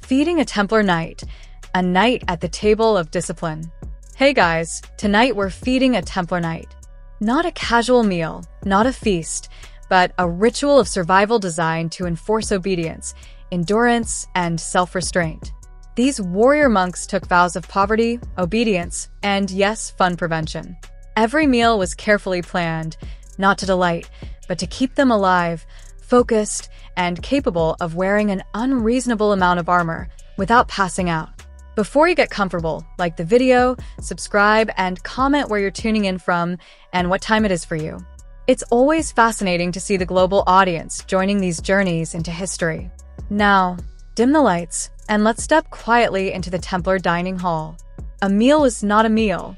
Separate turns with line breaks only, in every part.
Feeding a Templar Knight, a knight at the table of discipline. Hey guys, tonight we're feeding a Templar Knight. Not a casual meal, not a feast, but a ritual of survival designed to enforce obedience, endurance, and self-restraint. These warrior monks took vows of poverty, obedience, and yes, fun prevention. Every meal was carefully planned, not to delight, but to keep them alive, focused, and capable of wearing an unreasonable amount of armor without passing out. Before you get comfortable, like the video, subscribe, and comment where you're tuning in from and what time it is for you. It's always fascinating to see the global audience joining these journeys into history. Now, dim the lights, and let's step quietly into the Templar dining hall. A meal was not a meal.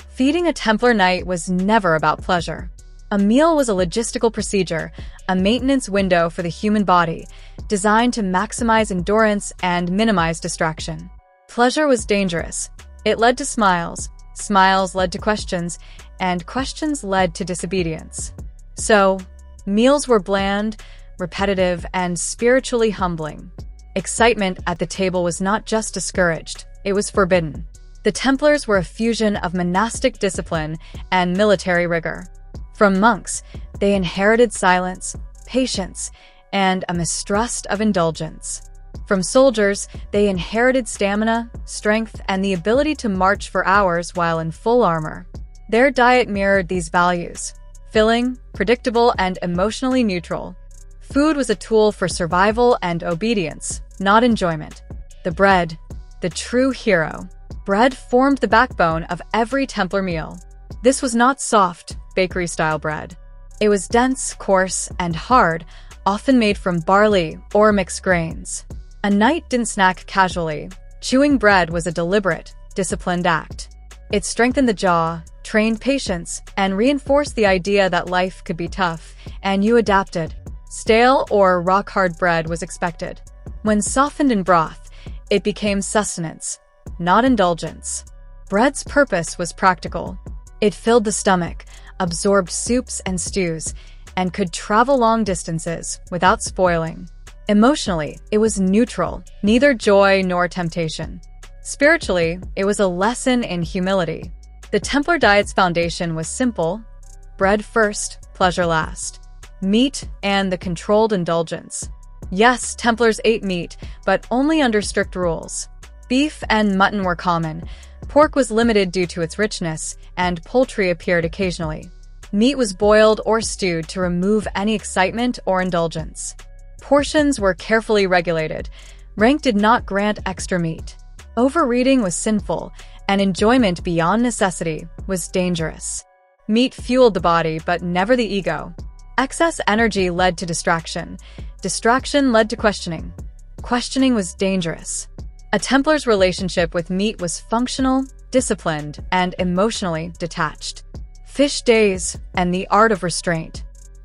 Feeding a Templar Knight was never about pleasure. A meal was a logistical procedure, a maintenance window for the human body, designed to maximize endurance and minimize distraction. Pleasure was dangerous. It led to smiles, smiles led to questions, and questions led to disobedience. So, meals were bland, repetitive, and spiritually humbling. Excitement at the table was not just discouraged, it was forbidden. The Templars were a fusion of monastic discipline and military rigor. From monks, they inherited silence, patience, and a mistrust of indulgence. From soldiers, they inherited stamina, strength, and the ability to march for hours while in full armor. Their diet mirrored these values: filling, predictable, and emotionally neutral. Food was a tool for survival and obedience, not enjoyment. The bread, the true hero. Bread formed the backbone of every Templar meal. This was not soft, bakery-style bread. It was dense, coarse, and hard, often made from barley or mixed grains. A knight didn't snack casually. Chewing bread was a deliberate, disciplined act. It strengthened the jaw, trained patience, and reinforced the idea that life could be tough, and you adapted. Stale or rock-hard bread was expected. When softened in broth, it became sustenance, not indulgence. Bread's purpose was practical. It filled the stomach, absorbed soups and stews, and could travel long distances without spoiling. Emotionally, it was neutral, neither joy nor temptation. Spiritually, it was a lesson in humility. The Templar diet's foundation was simple: bread first, pleasure last. Meat and the controlled indulgence. Yes, Templars ate meat, but only under strict rules. Beef and mutton were common. Pork was limited due to its richness, and poultry appeared occasionally. Meat was boiled or stewed to remove any excitement or indulgence. Portions were carefully regulated. Rank did not grant extra meat. Overeating was sinful, and enjoyment beyond necessity was dangerous. Meat fueled the body, but never the ego. Excess energy led to distraction. Distraction led to questioning. Questioning was dangerous. A Templar's relationship with meat was functional, disciplined, and emotionally detached. Fish days and the art of restraint.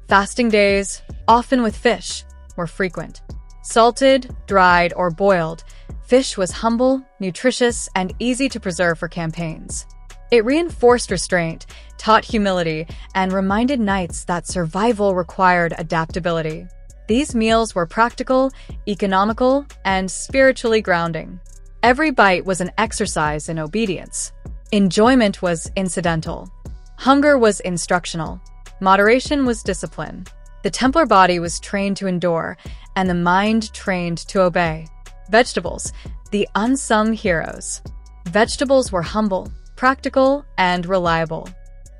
Fasting days, often with fish, were frequent. Salted, dried, or boiled, fish was humble, nutritious, and easy to preserve for campaigns. It reinforced restraint, taught humility, and reminded knights that survival required adaptability. These meals were practical, economical, and spiritually grounding. Every bite was an exercise in obedience. Enjoyment was incidental. Hunger was instructional. Moderation was discipline. The Templar body was trained to endure, and the mind trained to obey. Vegetables, the unsung heroes. Vegetables were humble, practical, and reliable.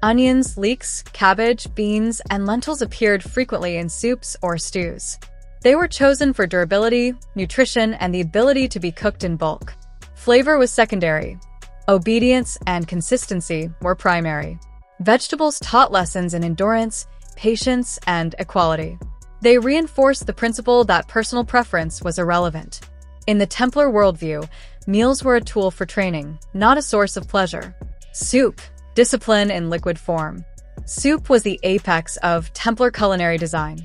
Onions, leeks, cabbage, beans, and lentils appeared frequently in soups or stews. They were chosen for durability, nutrition, and the ability to be cooked in bulk. Flavor was secondary. Obedience and consistency were primary. Vegetables taught lessons in endurance, patience, and equality. They reinforced the principle that personal preference was irrelevant. In the Templar worldview, meals were a tool for training, not a source of pleasure. Soup, discipline in liquid form. Soup was the apex of Templar culinary design.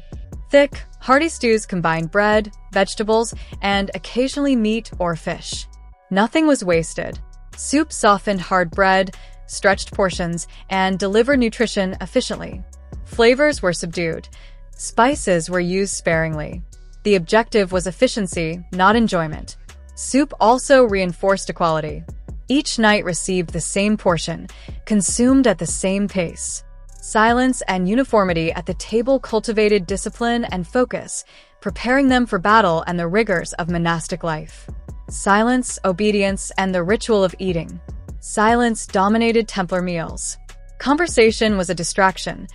Thick, hearty stews combined bread, vegetables, and occasionally meat or fish. Nothing was wasted. Soup softened hard bread, stretched portions, and delivered nutrition efficiently. Flavors were subdued. Spices were used sparingly. The objective was efficiency, not enjoyment. Soup also reinforced equality. Each knight received the same portion, consumed at the same pace. Silence and uniformity at the table cultivated discipline and focus, preparing them for battle and the rigors of monastic life. Silence, obedience, and the ritual of eating. Silence dominated Templar meals. Conversation was a distraction.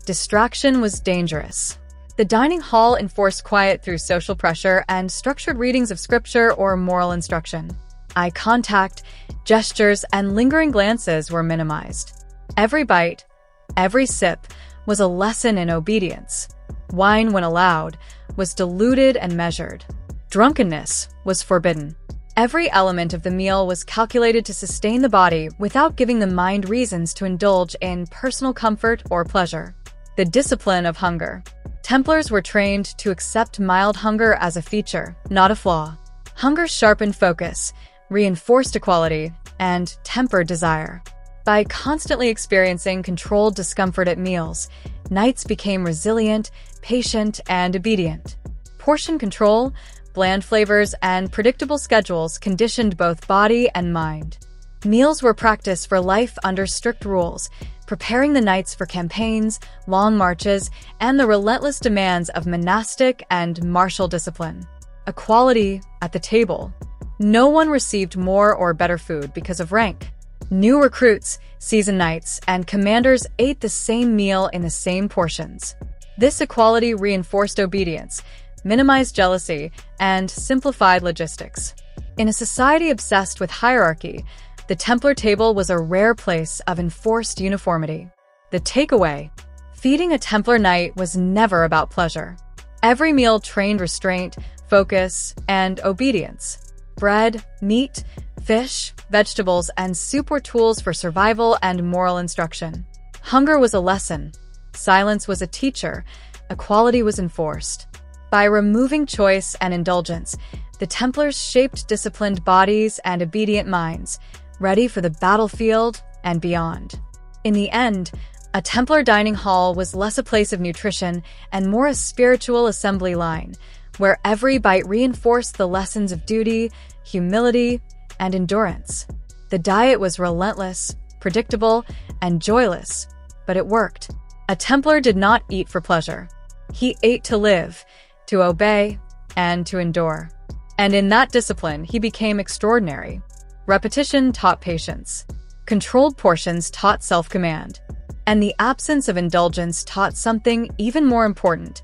Distraction was dangerous. The dining hall enforced quiet through social pressure and structured readings of scripture or moral instruction. Eye contact, gestures, and lingering glances were minimized. Every bite, every sip was a lesson in obedience. Wine, when allowed, was diluted and measured. Drunkenness was forbidden. Every element of the meal was calculated to sustain the body without giving the mind reasons to indulge in personal comfort or pleasure. The discipline of hunger. Templars were trained to accept mild hunger as a feature, not a flaw. Hunger sharpened focus, reinforced equality, and tempered desire. By constantly experiencing controlled discomfort at meals, knights became resilient, patient, and obedient. Portion control, bland flavors, and predictable schedules conditioned both body and mind. Meals were practiced for life under strict rules, preparing the knights for campaigns, long marches, and the relentless demands of monastic and martial discipline. Equality at the table. No one received more or better food because of rank. New recruits, seasoned knights, and commanders ate the same meal in the same portions. This equality reinforced obedience, minimized jealousy, and simplified logistics. In a society obsessed with hierarchy, the Templar table was a rare place of enforced uniformity. The takeaway: feeding a Templar knight was never about pleasure. Every meal trained restraint, focus, and obedience. Bread, meat, fish, vegetables, and soup were tools for survival and moral instruction. Hunger was a lesson. Silence was a teacher. Equality was enforced. By removing choice and indulgence, the Templars shaped disciplined bodies and obedient minds, ready for the battlefield and beyond. In the end, a Templar dining hall was less a place of nutrition and more a spiritual assembly line, where every bite reinforced the lessons of duty, humility, and endurance. The diet was relentless, predictable, and joyless, but it worked. A Templar did not eat for pleasure. He ate to live, to obey, and to endure. And in that discipline, he became extraordinary. Repetition taught patience. Controlled portions taught self-command. And the absence of indulgence taught something even more important: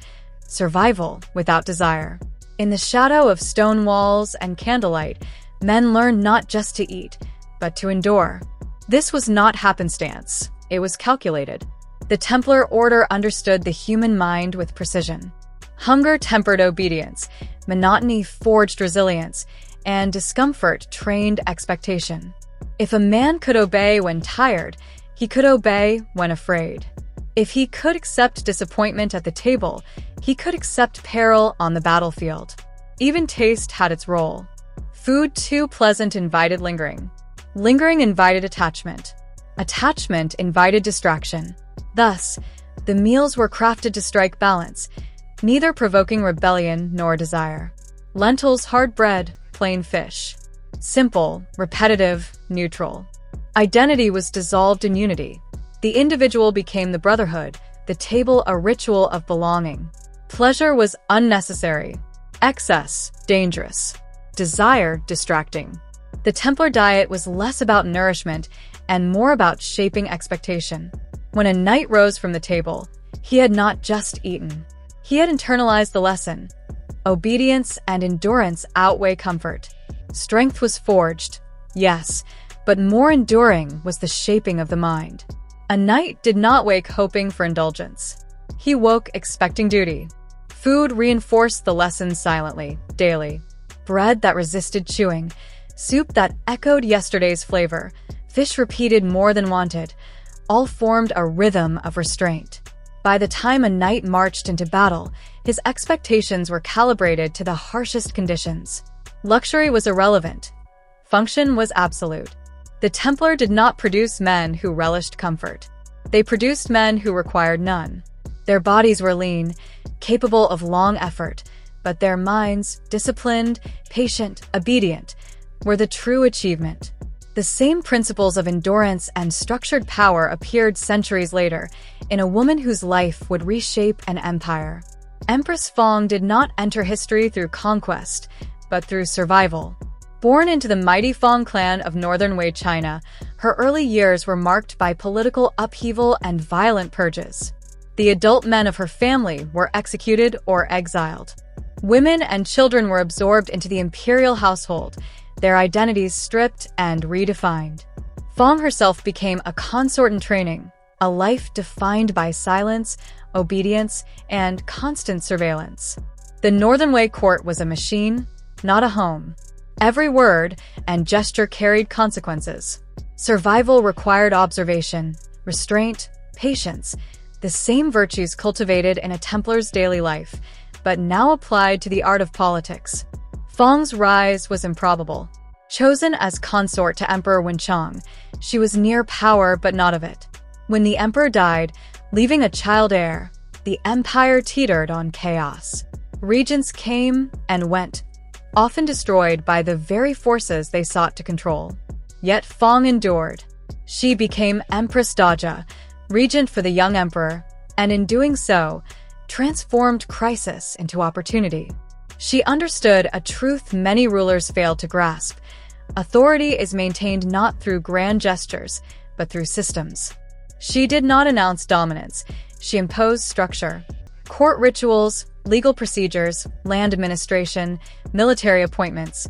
survival without desire. In the shadow of stone walls and candlelight, men learned not just to eat, but to endure. This was not happenstance. It was calculated. The Templar order understood the human mind with precision. Hunger tempered obedience, monotony forged resilience, and discomfort trained expectation. If a man could obey when tired, he could obey when afraid. If he could accept disappointment at the table, he could accept peril on the battlefield. Even taste had its role. Food too pleasant invited lingering. Lingering invited attachment. Attachment invited distraction. Thus, the meals were crafted to strike balance, neither provoking rebellion nor desire. Lentils, hard bread, plain fish. Simple, repetitive, neutral. Identity was dissolved in unity. The individual became the brotherhood, the table a ritual of belonging. Pleasure was unnecessary. Excess, dangerous. Desire, distracting. The Templar diet was less about nourishment and more about shaping expectation. When a knight rose from the table, he had not just eaten. He had internalized the lesson. Obedience and endurance outweigh comfort. Strength was forged, yes, but more enduring was the shaping of the mind. A knight did not wake hoping for indulgence. He woke expecting duty. Food reinforced the lessons silently, daily. Bread that resisted chewing, soup that echoed yesterday's flavor, fish repeated more than wanted, all formed a rhythm of restraint. By the time a knight marched into battle, his expectations were calibrated to the harshest conditions. Luxury was irrelevant. Function was absolute. The Templar did not produce men who relished comfort. They produced men who required none. Their bodies were lean, capable of long effort, but their minds, disciplined, patient, obedient, were the true achievement. The same principles of endurance and structured power appeared centuries later in a woman whose life would reshape an empire. Empress Fong did not enter history through conquest, but through survival. Born into the mighty Fong clan of northern Wei China, her early years were marked by political upheaval and violent purges. The adult men of her family were executed or exiled. Women and children were absorbed into the imperial household, their identities stripped and redefined. Fong herself became a consort in training, a life defined by silence, obedience, and constant surveillance. The Northern Wei court was a machine, not a home. Every word and gesture carried consequences. Survival required observation, restraint, patience, the same virtues cultivated in a Templar's daily life, but now applied to the art of politics. Fong's rise was improbable. Chosen as consort to Emperor Wenchang, she was near power but not of it. When the emperor died, leaving a child heir, the empire teetered on chaos. Regents came and went, often destroyed by the very forces they sought to control. Yet Fong endured. She became Empress Daja, regent for the young emperor, and in doing so, transformed crisis into opportunity. She understood a truth many rulers failed to grasp. Authority is maintained not through grand gestures, but through systems. She did not announce dominance. She imposed structure. Court rituals, legal procedures, land administration, military appointments,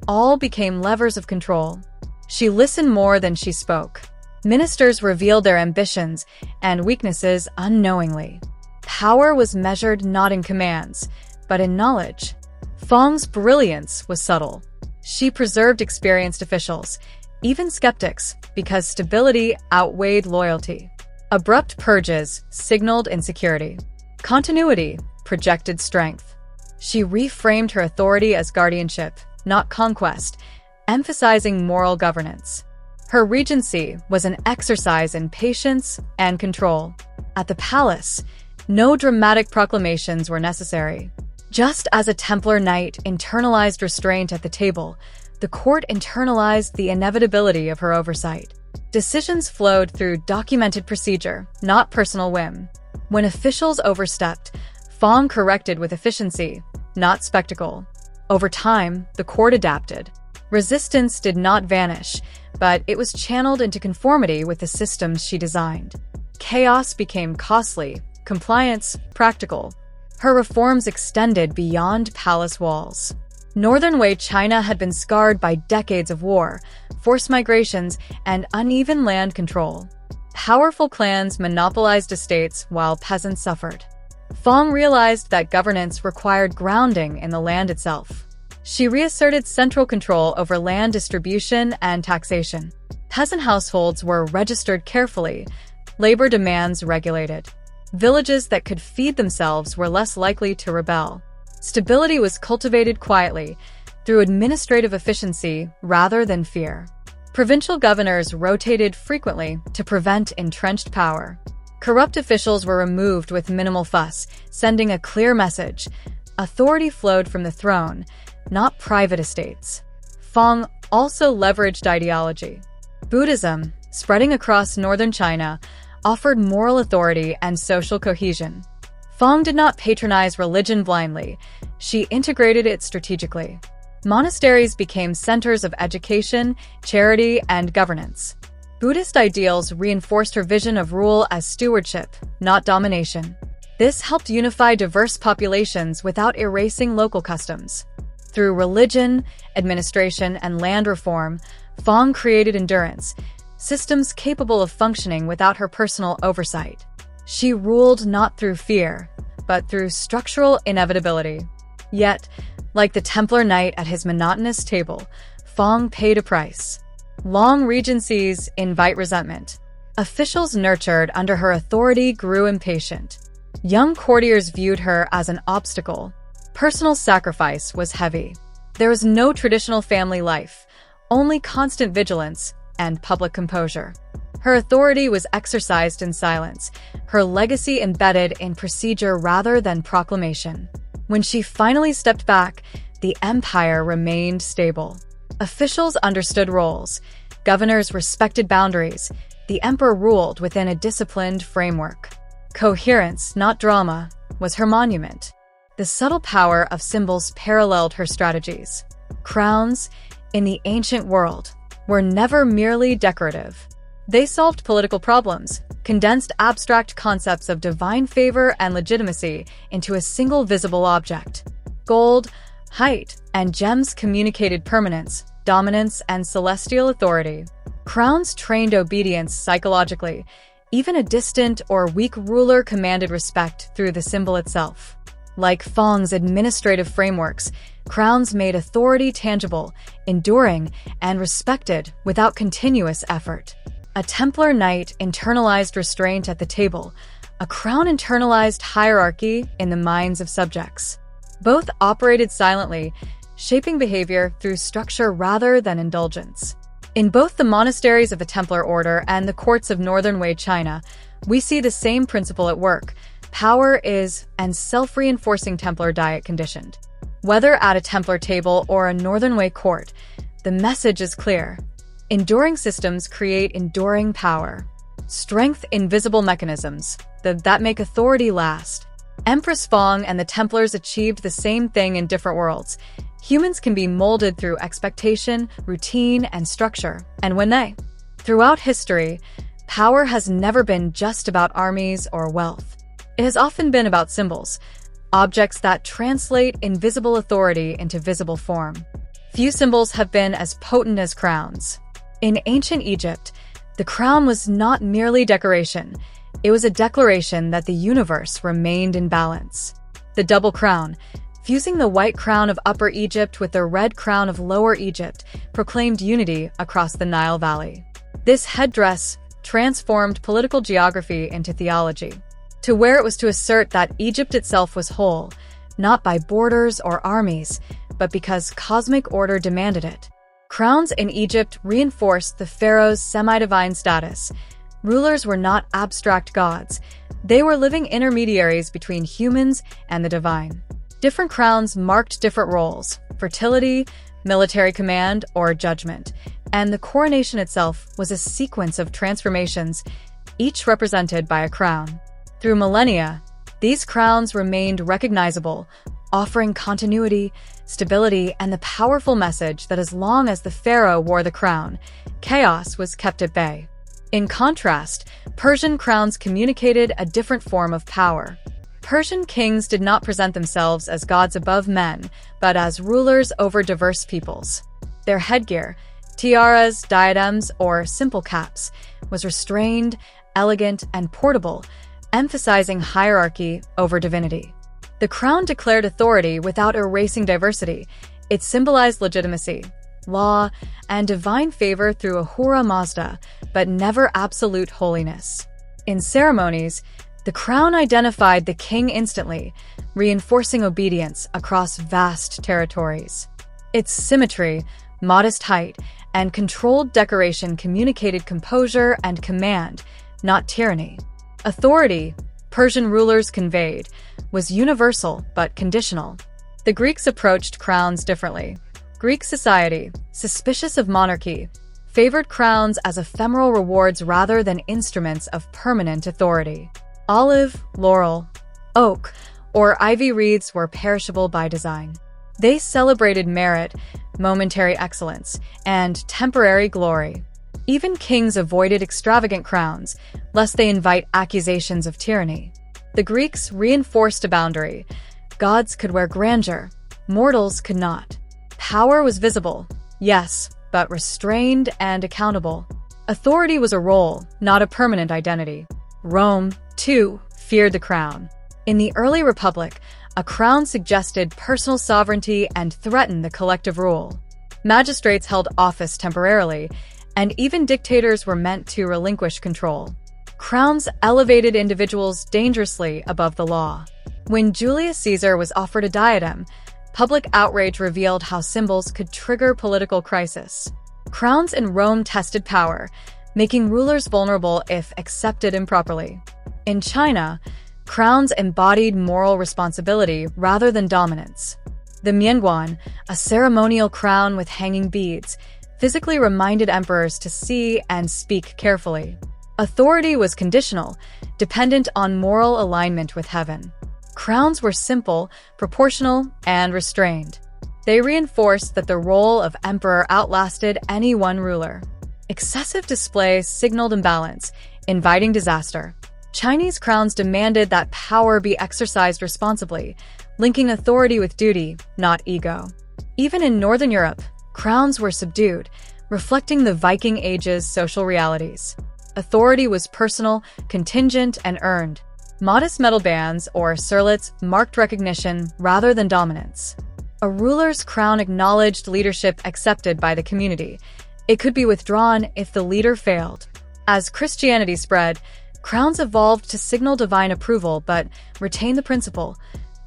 all became levers of control. She listened more than she spoke. Ministers revealed their ambitions and weaknesses unknowingly. Power was measured not in commands, but in knowledge. Fong's brilliance was subtle. She preserved experienced officials, even skeptics, because stability outweighed loyalty. Abrupt purges signaled insecurity. Continuity projected strength. She reframed her authority as guardianship, not conquest, emphasizing moral governance. Her regency was an exercise in patience and control. At the palace, no dramatic proclamations were necessary. Just as a Templar Knight internalized restraint at the table, the court internalized the inevitability of her oversight. Decisions flowed through documented procedure, not personal whim. When officials overstepped, Fong corrected with efficiency, not spectacle. Over time, the court adapted. Resistance did not vanish, but it was channeled into conformity with the systems she designed. Chaos became costly, compliance practical. Her reforms extended beyond palace walls. Northern Wei China had been scarred by decades of war, forced migrations, and uneven land control. Powerful clans monopolized estates while peasants suffered. Fong realized that governance required grounding in the land itself. She reasserted central control over land distribution and taxation. Peasant households were registered carefully, labor demands regulated. Villages that could feed themselves were less likely to rebel. Stability was cultivated quietly, through administrative efficiency rather than fear. Provincial governors rotated frequently to prevent entrenched power. Corrupt officials were removed with minimal fuss, sending a clear message. Authority flowed from the throne, not private estates. Fong also leveraged ideology. Buddhism, spreading across northern China, offered moral authority and social cohesion. Fong did not patronize religion blindly. She integrated it strategically. Monasteries became centers of education, charity, and governance. Buddhist ideals reinforced her vision of rule as stewardship, not domination. This helped unify diverse populations without erasing local customs. Through religion, administration, and land reform, Fong created endurance, systems capable of functioning without her personal oversight. She ruled not through fear, but through structural inevitability. Yet, like the Templar Knight at his monotonous table, Fong paid a price. Long regencies invite resentment. Officials nurtured under her authority grew impatient. Young courtiers viewed her as an obstacle. Personal sacrifice was heavy. There was no traditional family life, only constant vigilance and public composure. Her authority was exercised in silence, her legacy embedded in procedure rather than proclamation. When she finally stepped back, the empire remained stable. Officials understood roles. Governors respected boundaries. The emperor ruled within a disciplined framework. Coherence, not drama, was her monument. The subtle power of symbols paralleled her strategies. Crowns, in the ancient world, were never merely decorative. They solved political problems, condensed abstract concepts of divine favor and legitimacy into a single visible object. Gold, height, and gems communicated permanence, dominance, and celestial authority. Crowns trained obedience psychologically. Even a distant or weak ruler commanded respect through the symbol itself. Like Fong's administrative frameworks, crowns made authority tangible, enduring, and respected without continuous effort. A Templar Knight internalized restraint at the table. A crown internalized hierarchy in the minds of subjects. Both operated silently, shaping behavior through structure rather than indulgence. In both the monasteries of the Templar Order and the courts of Northern Wei China, we see the same principle at work. Power is an self-reinforcing Templar diet conditioned. Whether at a Templar table or a Northern Wei court, the message is clear. Enduring systems create enduring power. Strength in visible mechanisms that make authority last. Empress Fong and the Templars achieved the same thing in different worlds. Humans can be molded through expectation, routine, and structure. And when they? Throughout history, power has never been just about armies or wealth. It has often been about symbols, objects that translate invisible authority into visible form. Few symbols have been as potent as crowns. In ancient Egypt, the crown was not merely decoration. It was a declaration that the universe remained in balance. The double crown, fusing the white crown of Upper Egypt with the red crown of Lower Egypt, proclaimed unity across the Nile Valley. This headdress transformed political geography into theology, to where it was to assert that Egypt itself was whole, not by borders or armies, but because cosmic order demanded it. Crowns in Egypt reinforced the pharaoh's semi-divine status. Rulers were not abstract gods. They were living intermediaries between humans and the divine. Different crowns marked different roles: fertility, military command, or judgment. And the coronation itself was a sequence of transformations, each represented by a crown. Through millennia, these crowns remained recognizable, offering continuity, stability, and the powerful message that as long as the pharaoh wore the crown, chaos was kept at bay. In contrast, Persian crowns communicated a different form of power. Persian kings did not present themselves as gods above men, but as rulers over diverse peoples. Their headgear, tiaras, diadems, or simple caps, was restrained, elegant, and portable, emphasizing hierarchy over divinity. The crown declared authority without erasing diversity. It symbolized legitimacy, law, and divine favor through Ahura Mazda, but never absolute holiness. In ceremonies, the crown identified the king instantly, reinforcing obedience across vast territories. Its symmetry, modest height, and controlled decoration communicated composure and command, not tyranny. Authority, Persian rulers conveyed, was universal but conditional. The Greeks approached crowns differently. Greek society, suspicious of monarchy, favored crowns as ephemeral rewards rather than instruments of permanent authority. Olive, laurel, oak, or ivy wreaths were perishable by design. They celebrated merit, momentary excellence, and temporary glory. Even kings avoided extravagant crowns, lest they invite accusations of tyranny. The Greeks reinforced a boundary. Gods could wear grandeur, mortals could not. Power was visible, yes, but restrained and accountable. Authority was a role, not a permanent identity. Rome, too, feared the crown. In the early Republic, a crown suggested personal sovereignty and threatened the collective rule. Magistrates held office temporarily, and even dictators were meant to relinquish control. Crowns elevated individuals dangerously above the law. When Julius Caesar was offered a diadem, public outrage revealed how symbols could trigger political crisis. Crowns in Rome tested power, making rulers vulnerable if accepted improperly. In China, Crowns embodied moral responsibility rather than dominance. The mianguan, a ceremonial crown with hanging beads, physically reminded emperors to see and speak carefully. Authority was conditional, dependent on moral alignment with heaven. Crowns were simple, proportional, and restrained. They reinforced that the role of emperor outlasted any one ruler. Excessive display signaled imbalance, inviting disaster. Chinese crowns demanded that power be exercised responsibly, linking authority with duty, not ego. Even in Northern Europe, crowns were subdued, reflecting the Viking Age's social realities. Authority was personal, contingent, and earned. Modest metal bands, or surlets, marked recognition rather than dominance. A ruler's crown acknowledged leadership accepted by the community. It could be withdrawn if the leader failed. As Christianity spread, crowns evolved to signal divine approval but retain the principle: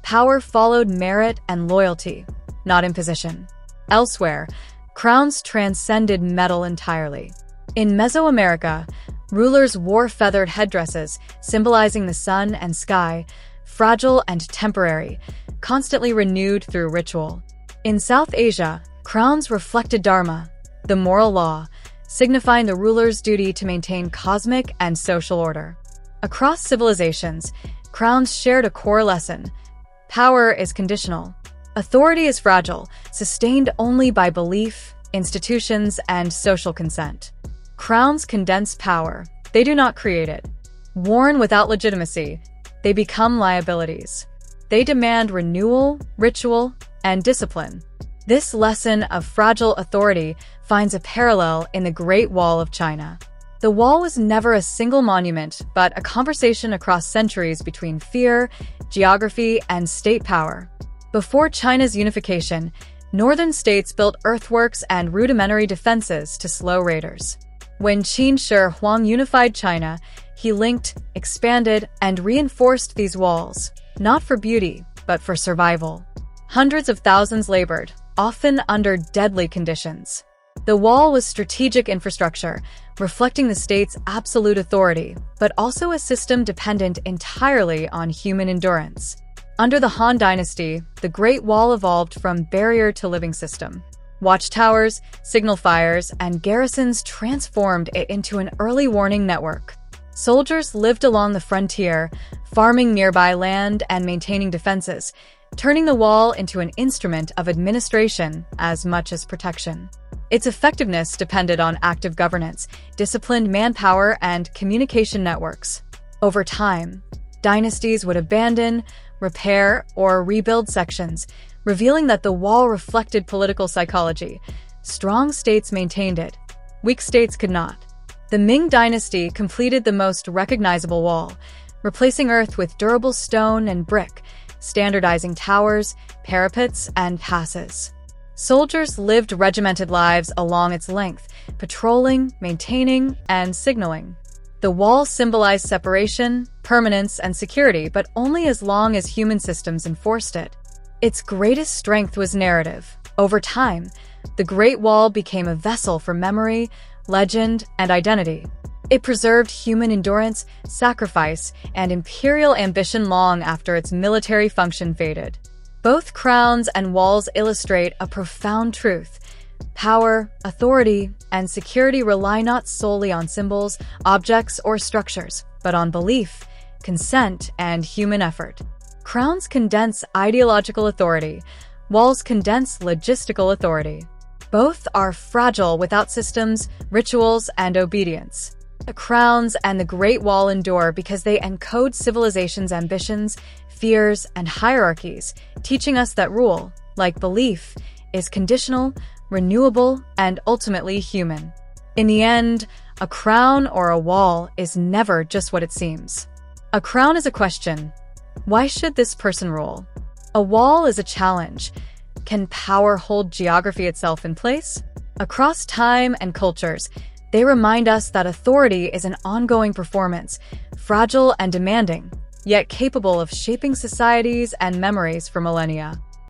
power followed merit and loyalty, not imposition. Elsewhere, crowns transcended metal entirely. In Mesoamerica, rulers wore feathered headdresses symbolizing the sun and sky, fragile and temporary, constantly renewed through ritual. In South Asia, crowns reflected dharma, the moral law, signifying the ruler's duty to maintain cosmic and social order. Across civilizations, crowns shared a core lesson: power is conditional. Authority is fragile, sustained only by belief, institutions, and social consent. Crowns condense power. They do not create it. Worn without legitimacy, they become liabilities. They demand renewal, ritual, and discipline. This lesson of fragile authority finds a parallel in the Great Wall of China. The wall was never a single monument, but a conversation across centuries between fear, geography, and state power. Before China's unification, northern states built earthworks and rudimentary defenses to slow raiders. When Qin Shi Huang unified China, he linked, expanded, and reinforced these walls, not for beauty, but for survival. Hundreds of thousands labored, often under deadly conditions. The wall was strategic infrastructure, reflecting the state's absolute authority, but also a system dependent entirely on human endurance. Under the Han Dynasty, the Great Wall evolved from barrier to living system. Watchtowers, signal fires, and garrisons transformed it into an early warning network. Soldiers lived along the frontier, farming nearby land and maintaining defenses, turning the wall into an instrument of administration as much as protection. Its effectiveness depended on active governance, disciplined manpower, and communication networks. Over time, dynasties would abandon, repair, or rebuild sections, revealing that the wall reflected political psychology. Strong states maintained it. Weak states could not. The Ming Dynasty completed the most recognizable wall, replacing earth with durable stone and brick, standardizing towers, parapets, and passes. Soldiers lived regimented lives along its length, patrolling, maintaining, and signaling. The wall symbolized separation, permanence, and security, but only as long as human systems enforced it. Its greatest strength was narrative. Over time, the Great Wall became a vessel for memory, legend, and identity. It preserved human endurance, sacrifice, and imperial ambition long after its military function faded. Both crowns and walls illustrate a profound truth. Power, authority, and security rely not solely on symbols, objects, or structures, but on belief, consent, and human effort. Crowns condense ideological authority, walls condense logistical authority. Both are fragile without systems, rituals, and obedience. The crowns and the Great Wall endure because they encode civilization's ambitions, fears, and hierarchies, teaching us that rule, like belief, is conditional, renewable, and ultimately human. In the end, a crown or a wall is never just what it seems. A crown is a question. Why should this person rule? A wall is a challenge. Can power hold geography itself in place? Across time and cultures, they remind us that authority is an ongoing performance, fragile and demanding, yet capable of shaping societies and memories for millennia.